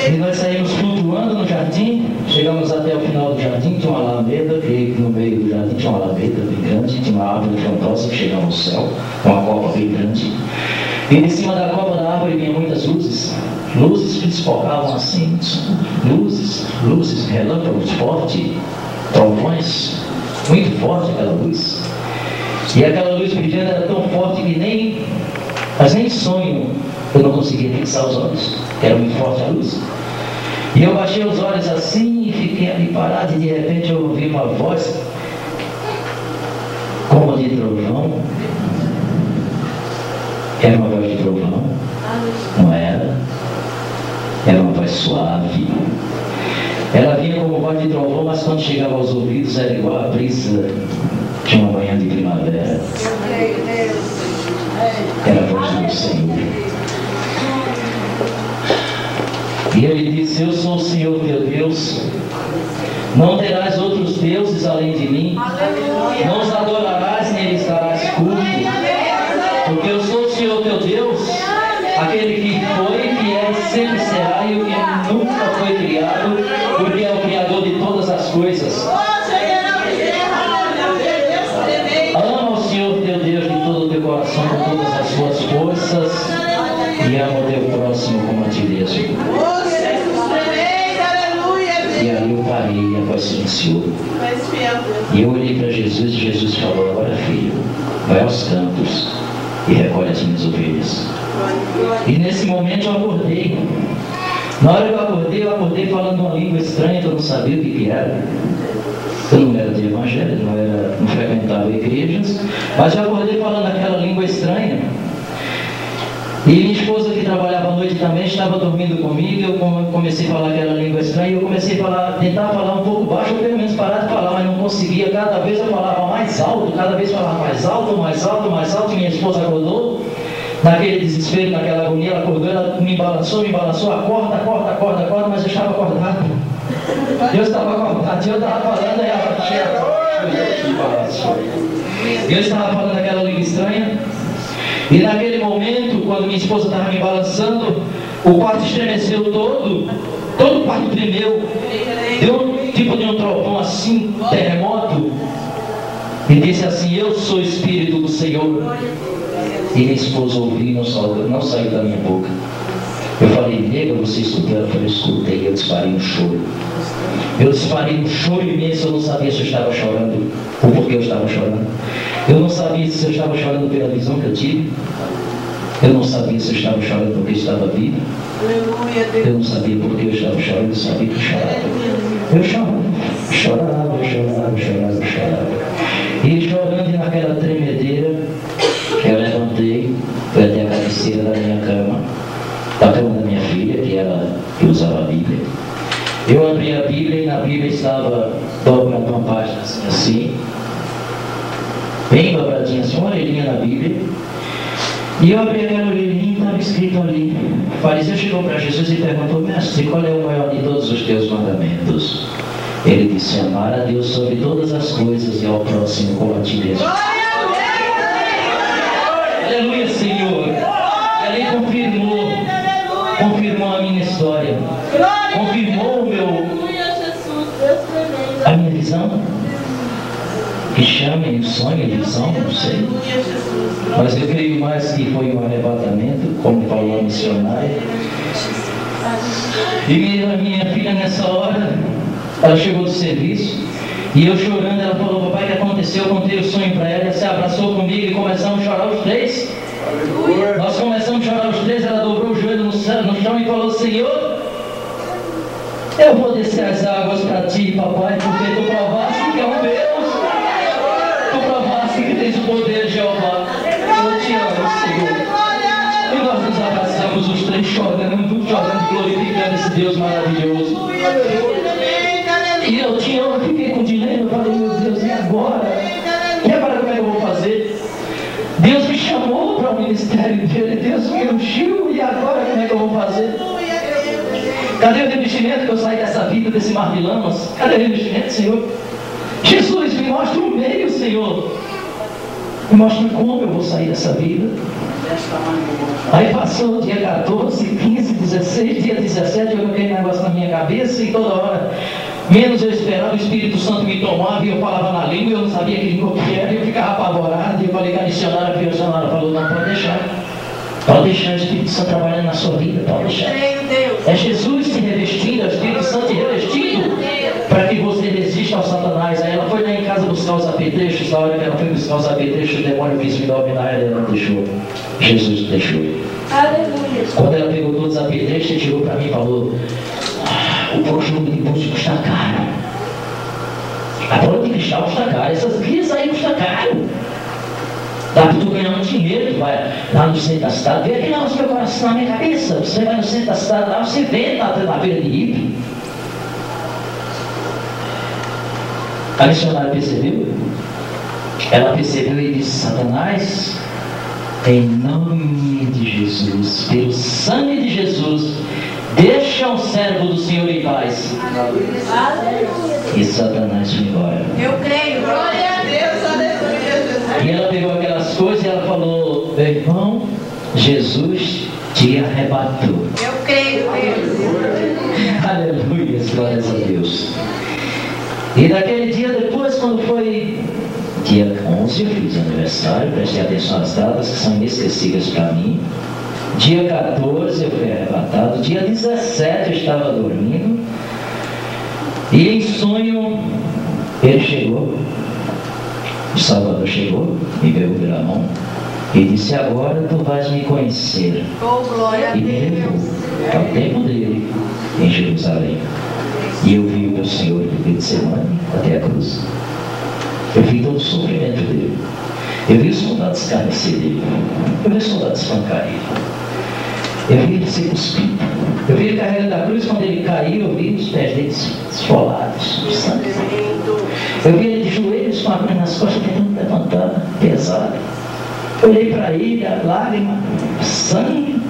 E nós saímos flutuando no jardim, chegamos até o final do jardim, tinha uma alameda, e no meio do jardim tinha uma alameda bem grande, tinha uma árvore frondosa que chegava ao céu, uma copa bem grande. E em cima da copa da árvore vinha muitas luzes, luzes que desfocavam assim, luzes, relâmpagos fortes, trovões, muito forte aquela luz. E aquela luz brilhando era tão forte que mas nem sonho eu não conseguia fixar os olhos, era muito forte a luz. E eu baixei os olhos assim e fiquei ali parado, e de repente eu ouvi uma voz como de trovão. Era uma voz de trovão, não era? Era uma voz suave. Ela vinha como voz de trovão, mas quando chegava aos ouvidos era igual a brisa de uma manhã de primavera. Era a voz do Senhor. E ele disse, eu sou o Senhor teu Deus, não terás outros deuses além de mim, não os adorarás nem lhes darás culto, porque eu sou o Senhor teu Deus, aquele que foi, que é e sempre será, e o que nunca foi criado, porque é o Criador de todas as coisas. Ama o Senhor teu Deus de todo o teu coração, com todas as suas forças, e ama o teu próximo como a ti mesmo. E aí eu parei e a voz silenciou. E eu olhei para Jesus e Jesus falou, agora filho, vai aos campos e recolhe as minhas ovelhas. E nesse momento eu acordei. Na hora que eu acordei falando uma língua estranha que eu não sabia o que era. Eu não era de evangelho, não frequentava igrejas, mas eu acordei falando aquela língua estranha. E minha esposa, que trabalhava à noite também, estava dormindo comigo. Eu comecei a falar aquela língua estranha e eu comecei a tentar falar um pouco baixo, ou pelo menos parar de falar, mas não conseguia. Cada vez eu falava mais alto, cada vez falava mais alto, mais alto, mais alto. Minha esposa acordou, naquele desespero, naquela agonia, ela acordou, ela me balançou, acorda, mas eu estava acordado. Eu estava acordado, eu estava falando, aí eu estava falando aquela língua estranha. E naquele momento, quando minha esposa estava me balançando, o quarto estremeceu todo o quarto tremeu, deu um tipo de um trovão assim, terremoto, e disse assim, eu sou o Espírito do Senhor. E minha esposa ouviu e não saiu da minha boca. Eu falei, nega, você escutou? Ela falou, eu escutei, eu disparei um choro. Eu disparei um choro imenso, eu não sabia se eu estava chorando ou porque eu estava chorando. Eu não sabia se eu estava chorando pela visão que eu tive. Eu não sabia se eu estava chorando porque eu estava vivo. Eu não sabia porque eu estava chorando, eu sabia que eu chorava. Eu chorava. E chorando naquela tremedeira, eu levantei, fui até a cabeceira da minha cama, da cama da minha filha, que usava a Bíblia. Eu abri a Bíblia e na Bíblia estava dobrando uma página assim, bem dobradinha assim, uma orelhinha na Bíblia. E eu abri aquela orelhinha e estava escrito ali. O fariseu chegou para Jesus e perguntou, mestre, qual é o maior de todos os teus mandamentos? Ele disse, amar a Deus sobre todas as coisas e ao próximo como a ti mesmo. Aleluia, Senhor. E ali confirmou. que chamem o sonho, a visão, não sei. Mas eu creio mais que foi um arrebatamento, como falou a missionária. E minha filha, nessa hora, ela chegou do serviço, e eu chorando, ela falou: papai, o que aconteceu? Eu contei o sonho para ela, ela se abraçou comigo e começamos a chorar os três. Nós começamos a chorar os três, ela dobrou o joelho no chão e falou: Senhor, eu vou descer as águas para ti, papai, porque tu provaste que é um Deus, tu provaste que tens o poder, Jeová. Eu te amo, Senhor. E nós nos abraçamos os três chorando, glorificando esse Deus maravilhoso. E eu te amo, fiquei com dinheiro, eu falei: meu Deus, e agora? E agora como é que eu vou fazer? Deus me chamou para o ministério dele, Deus me ungiu, e agora como é que eu vou fazer? Cadê o revestimento que eu saí dessa vida, desse mar de lamas? Cadê o revestimento, Senhor? Jesus, me mostra um meio, Senhor. Me mostra como eu vou sair dessa vida. Aí passou o dia 14, 15, 16, dia 17, eu coloquei um negócio na minha cabeça e toda hora, menos eu esperava, o Espírito Santo me tomava e eu falava na língua, eu não sabia que língua que era, e eu ficava apavorado, e eu falei com a missionária, a missionária falou: não, pode deixar. Pode deixar o Espírito Santo trabalhando na sua vida, pode deixar. É Jesus te revestindo, é o Espírito Santo te revestindo para que você resista ao Satanás. Aí ela foi lá em casa buscar os apetrechos, na hora que ela foi buscar os apetrechos, o demônio quis me dominar, ela não deixou. Jesus deixou. Aleluia. Quando ela pegou todos os apetrechos, ele chegou para mim e falou: o conjunto de música custa caro. A bola de cristal custa caro, essas guias aí custa caro. Dá para tu ganhar um dinheiro, tu vai lá no centro da cidade, vê aquele negócio do meu coração na minha cabeça. Você vai no centro da cidade lá, você vê na beira de hippie. A missionária percebeu? Ela percebeu e disse: Satanás, em nome de Jesus, pelo sangue de Jesus, deixa o servo do Senhor em paz. E Satanás foi embora. Eu creio. Glória a Deus, aleluia. E ela pegou aquelas coisas e ela falou: meu irmão, Jesus te arrebatou. Eu creio, Deus. Aleluia, glórias a Deus. E daquele dia depois, quando foi dia 11, eu fiz aniversário, prestei atenção às datas que são inesquecíveis para mim. Dia 14 eu fui arrebatado. Dia 17 eu estava dormindo. E em sonho ele chegou. O Salvador chegou, me pegou pela mão e disse: agora tu vais me conhecer. Oh, glória a E me levou Deus. ao templo dele em Jerusalém. E eu vi o meu Senhor do Getsemane até a cruz. Eu vi todo o sofrimento dele. Eu vi os soldados escarnecer dele. Eu vi os soldados espancar ele. Eu vi ele ser cuspido. Eu vi ele carregando a cruz. Quando ele caiu, eu vi os pés dele esfolados de sangue. Eu vi ele de joelhos com a mão nas costas, tentando levantar, pesado. Eu olhei para ele, a lágrima, sangue,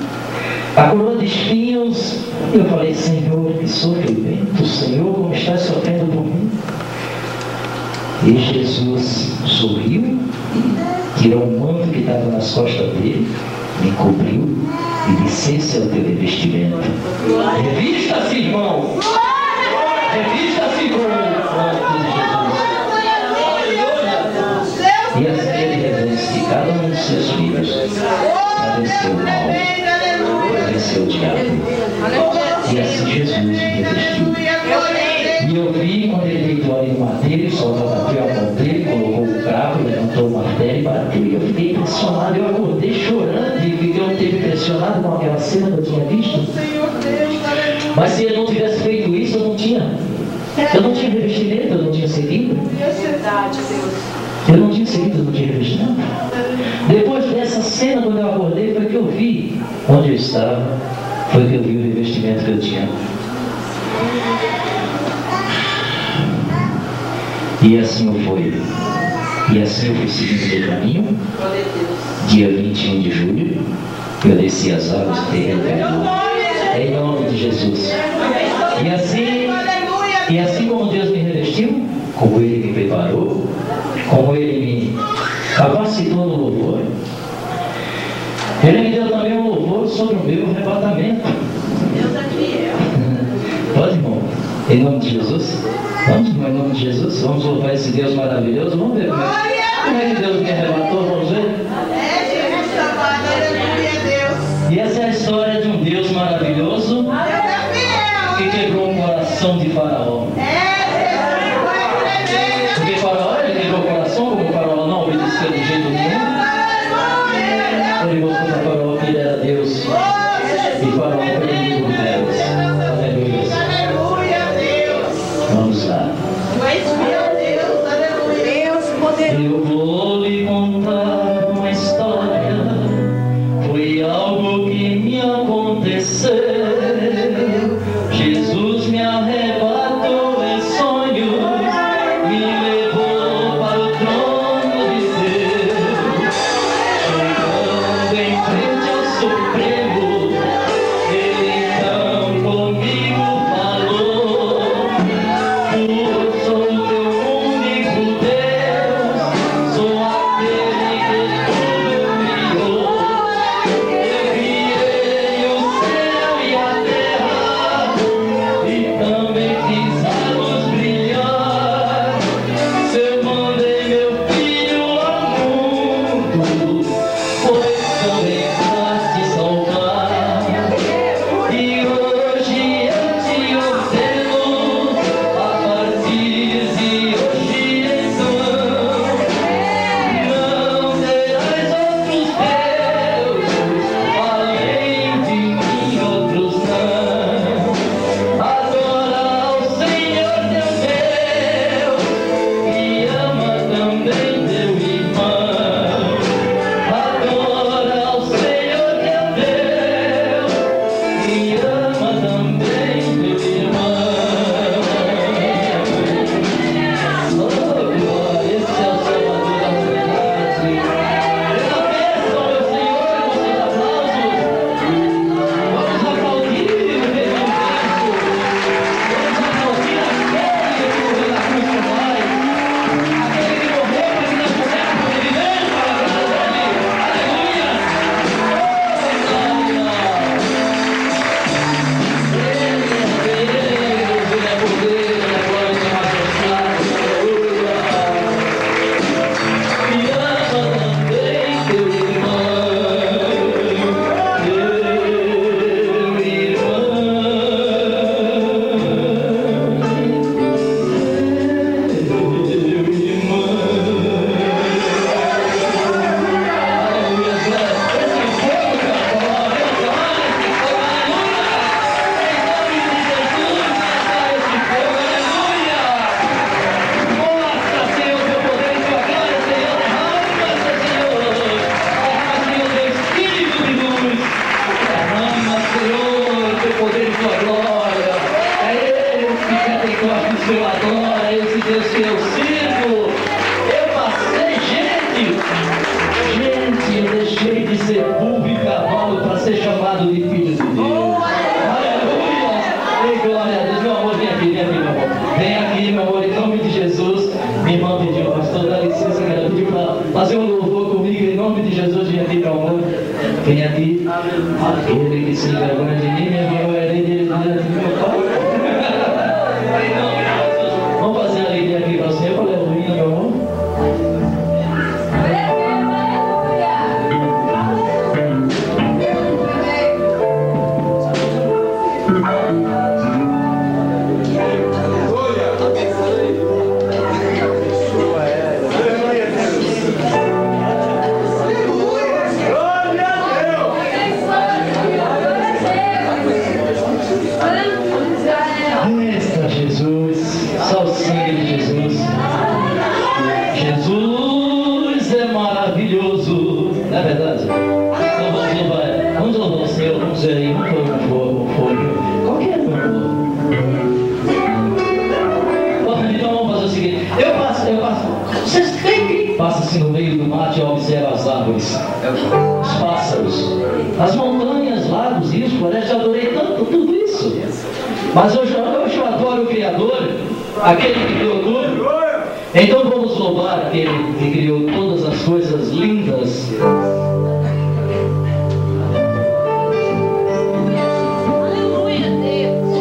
a coroa de espinhos. E eu falei: Senhor, que sofrimento, Senhor, como estás sofrendo por mim. E Jesus sorriu, tirou o manto que estava nas costas dele, me cobriu e disse: esse é o teu revestimento. Revista-se, irmão. Revista-se com o manto de Jesus. E assim ele reveste cada um dos seus filhos para vencer o mal, para vencer o diabo. E assim Jesus me revestiu. E eu vi quando ele deitou ali no madeiro, o soldado bateu a mão dele, colocou o cravo, levantou o martelo e bateu. E eu fiquei impressionado, eu acordei chorando, e eu fiquei impressionado com aquela cena que eu tinha visto. Mas se ele não tivesse feito isso, eu não tinha revestimento, eu não tinha seguido. Eu não tinha seguido, eu não tinha revestimento. Depois dessa cena, quando eu acordei, foi que eu vi onde eu estava, foi que eu vi o revestimento que eu tinha. E assim eu fui. E assim eu fui seguindo o meu caminho. Dia 21 de julho, eu desci as águas do terreno em nome de Jesus. E assim como Deus me revestiu, como Ele me preparou, como Ele me capacitou no louvor, Ele me deu também um louvor sobre o meu arrebatamento. Deus é fiel. Pode, irmão? Em nome de Jesus? Vamos, irmão, em nome de Jesus. Jesus. Vamos louvar esse Deus maravilhoso. Vamos ver como é que Deus me arrebatou. Vamos ver? E essa é a história de um Deus maravilhoso que quebrou o coração de Faraó. Porque Faraó, ele quebrou o coração, como Faraó não obedecia de jeito nenhum. Ele mostrou para Faraó que ele era Deus. E Faraó foi inimigo de Deus. Aleluia. Vamos lá. Eu vou lhe contar uma história. Foi algo que me aconteceu. Jesus me arrebatou em sonhos, me levou para o trono de Deus. Chegando em frente ao Supremo, ele então comigo falou: eu sou teu único Deus, sou aquele que tudo criou. Eu criei o céu e a terra, e também fiz a luz brilhar. Se eu mandei meu filho ao mundo, foi também pra te salvar. E hoje eu te ordeno, a partir de hoje então, não terás outros deuses, além de mim outros não. Adora ao Senhor teu Deus, e ama também teu irmão. Adora ao Senhor teu Deus, e ama também teu irmão. Oh, glória, esse é o Salvador da humanidade. Essa bênção, meu Senhor, com seus aplausos. Vamos aplaudir o Rei do Tempo. Vamos aplaudir aquele que morreu na cruz por nós. Aquele que morreu para que nós pudéssemos viver para a glória dele. Aleluia! Oh, glória! Ele é poder, ele é glória e majestade. Aleluia! E ama também teu irmão. Eu adoro esse Deus que eu sirvo. Eu passei, gente, eu deixei de ser burro e cavalo para ser chamado de filho de Deus. Aleluia! Ei, glória a Deus. Meu amor, vem aqui, meu amor. Vem aqui, meu amor, em nome de Jesus. Minha irmã pediu, pastor, dá licença, que ela pediu para fazer um louvor comigo, em nome de Jesus. Vem aqui, meu amor. Vem aqui. Aquele que se envergonha de mim, minha irmã, é lei dele diante do meu pai. Vamos fazer a alegria aqui para você, aleluia, meu amor. Resta Jesus, só o sangue de Jesus. Jesus é maravilhoso, não é verdade? Então vamos louvar o Senhor, vamos dizer aí, vamos pôr um fogo. Qual que é, meu amor? Então vamos fazer o seguinte, eu passo. Vocês têm que passa assim no meio do mato e observa as árvores, os pássaros, as montanhas, lagos, rios, florestas. Eu adorei tanto tudo isso. Mas hoje eu adoro o Criador, aquele que criou tudo. Então vamos louvar aquele que criou todas as coisas lindas. Aleluia, Deus.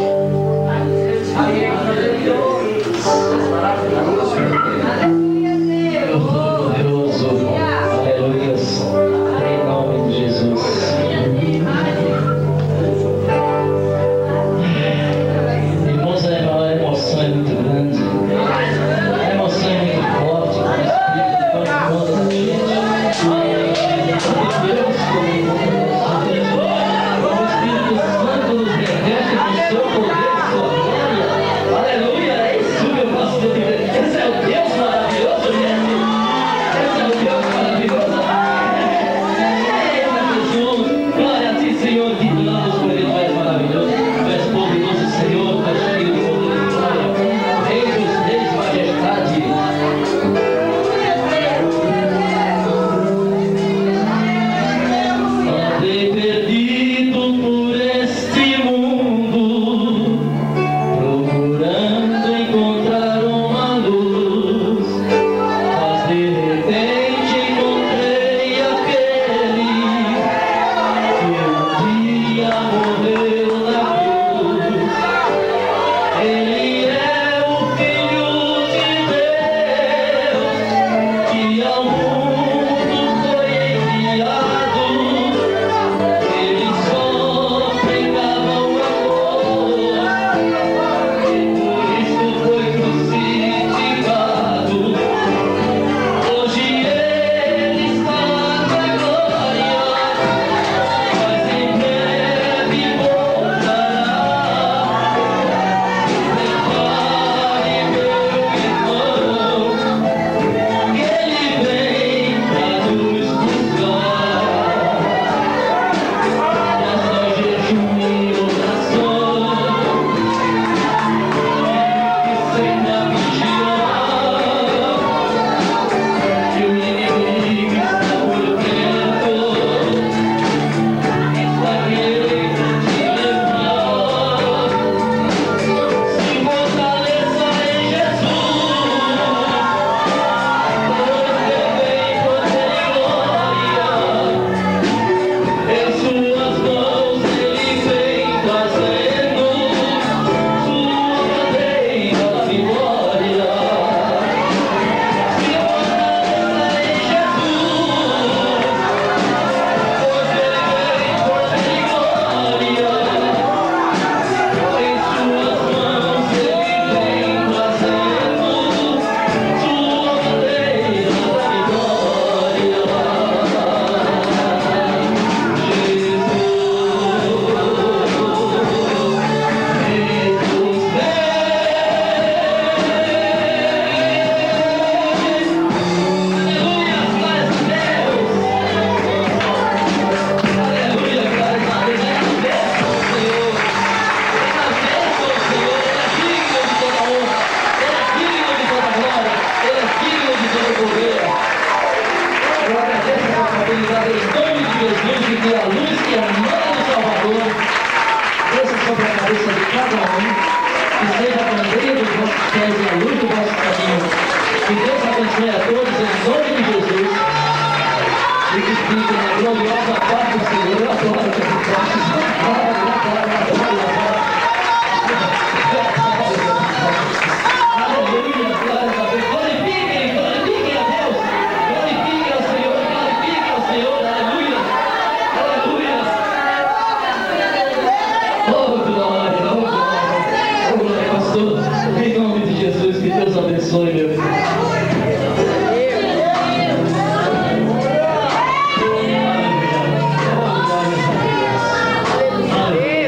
que a luz que emana do Salvador desça sobre a cabeça de cada um, que seja a bandeira dos vossos pés e a luz do vosso caminho. Que Deus abençoe a todos em nome de Jesus e que fiquem na gloriosa paz do Senhor. Eu adoro que eu faço. Aleluia, glória a Deus. Glorifiquem a Deus. Glorifiquem ao Senhor, glorifiquem ao Senhor. Aleluia, aleluia. Oh, glória, oh, glória. Oh, glória, pastor. Em nome de Jesus, que Deus abençoe, meu filho.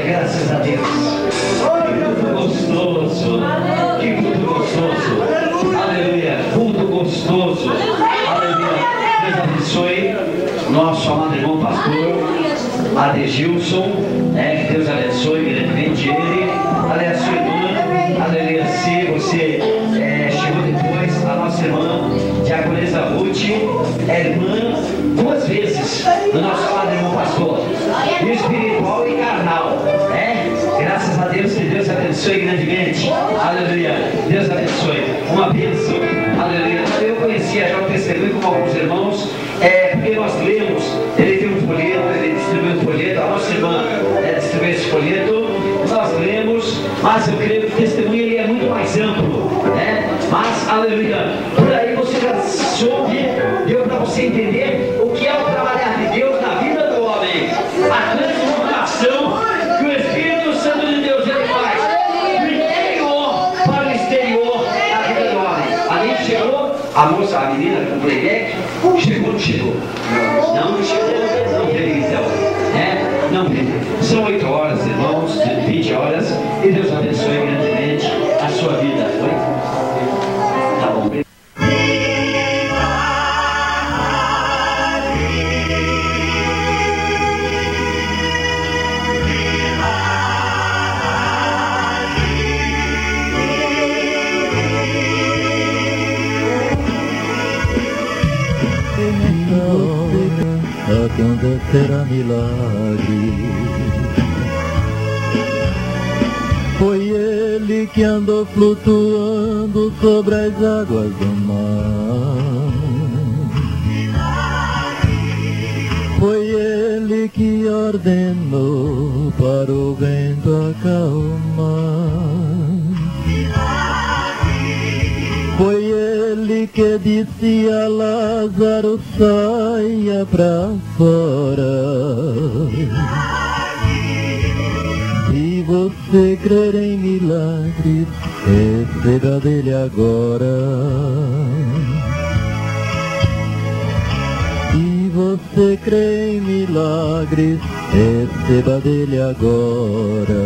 Graças a Deus. Que culto gostoso. Aleluia. Culto gostoso. Aleluia. Deus abençoe nosso amado irmão pastor Adegilson. Que Deus abençoe grandemente ele. Aleluia, sua irmã. Aleluia. Se você chegou depois, a nossa irmã Diaconesa Ruth é irmã duas vezes do nosso amado irmão pastor. Espiritual e carnal. Graças a Deus, que Deus abençoe grandemente. Aleluia. Deus abençoe. Uma bênção. Aleluia. Eu conhecia já o testemunho com alguns irmãos, porque nós lemos, ele tem um folheto, ele distribuiu um folheto, a nossa irmã distribuiu esse folheto, nós lemos, mas eu creio que o testemunho ele é muito mais amplo, mas, aleluia, por aí você já soube, deu para você entender o que é o trabalhar de Deus na vida do homem, a transformação que o Espírito Santo de Deus ele faz do interior para o exterior da vida do homem. Ali chegou a moça, a menina com o playback, chegou ou não chegou? Não chegou, não veio então. Não veio. São 8 horas, irmãos, 20 horas, e Deus abençoe grandemente a sua vida. Tá bom. Acontecerá milagre. Foi ele que andou flutuando sobre as águas do mar. Foi ele que ordenou para o vento acalmar. Foi ele que disse a Lázaro: saia pra fora. Se você crer em milagres, receba dele agora. Se você crê em milagres, receba dele agora.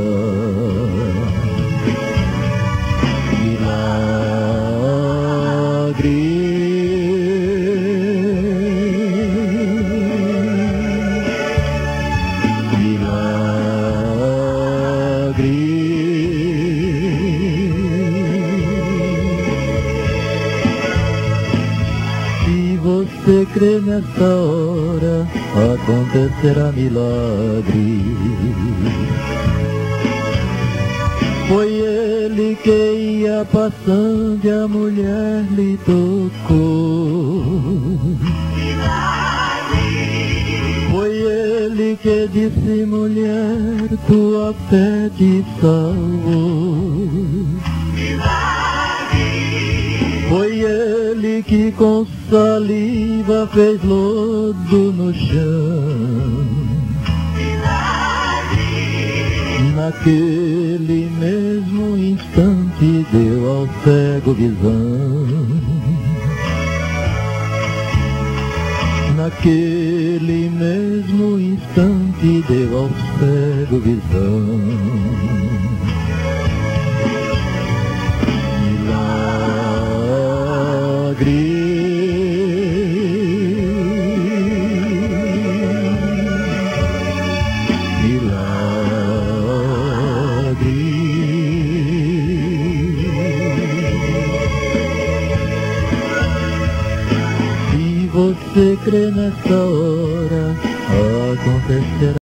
Você crê nessa hora, acontecerá milagre. Foi ele que ia passando e a mulher lhe tocou. Foi ele que disse: mulher, tua fé te salvou. Foi ele que com saliva fez lodo no chão. Naquele mesmo instante deu ao cego visão. Naquele mesmo instante deu ao cego visão. Você crê nessa hora, acontecerá.